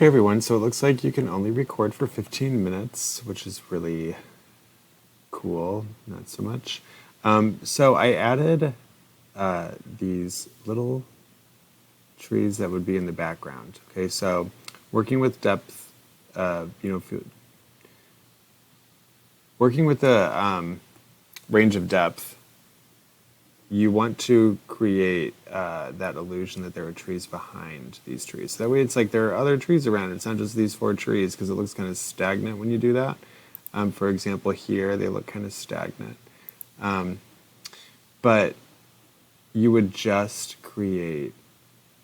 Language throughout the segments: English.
Hey everyone, so it looks like you can only record for 15 minutes, which is really cool, not so much. So I added these little trees that would be in the background. Okay, so working with depth, working with the range of depth, you want to create that illusion that there are trees behind these trees. So that way it's like there are other trees around. It's not just these four trees because it looks kind of stagnant when you do that. For example, here they look kind of stagnant. But you would just create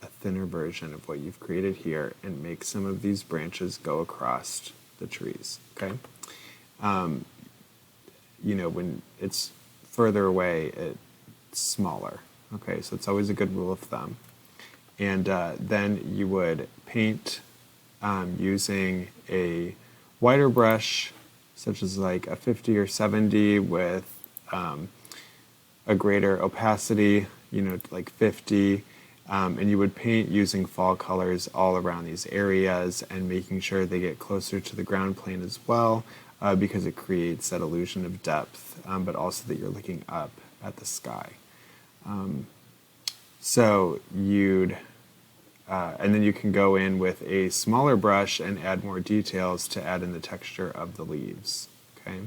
a thinner version of what you've created here and make some of these branches go across the trees, okay? When it's further away, it's smaller, okay? So it's always a good rule of thumb. And then you would paint using a wider brush, such as like a 50 or 70 with a greater opacity, like 50. And you would paint using fall colors all around these areas and making sure they get closer to the ground plane as well, because it creates that illusion of depth, but also that you're looking up at the sky. So you'd, and then you can go in with a smaller brush and add more details to add in the texture of the leaves, okay?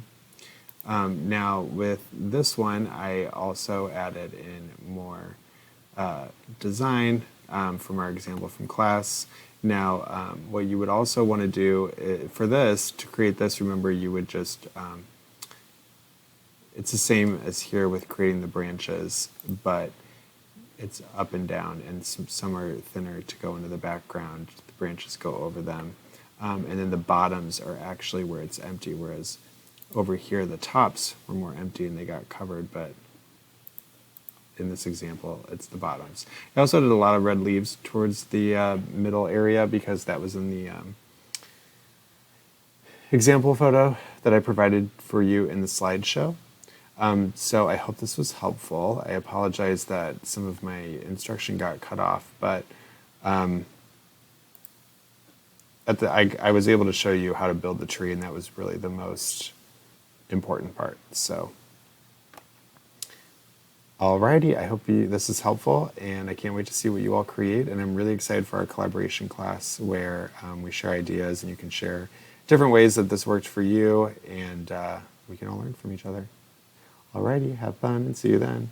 Now with this one, I also added in more design from our example from class. Now, what you would also want to do for this, to create this, remember you would just, it's the same as here with creating the branches, but it's up and down, and some are thinner to go into the background. The branches go over them. And then the bottoms are actually where it's empty, whereas over here the tops were more empty and they got covered, but in this example, it's the bottoms. I also did a lot of red leaves towards the middle area because that was in the example photo that I provided for you in the slideshow. So I hope this was helpful. I apologize that some of my instruction got cut off, but I was able to show you how to build the tree, and that was really the most important part. So, alrighty, I hope this is helpful, and I can't wait to see what you all create, and I'm really excited for our collaboration class where we share ideas and you can share different ways that this worked for you, and we can all learn from each other. Alrighty, have fun and see you then.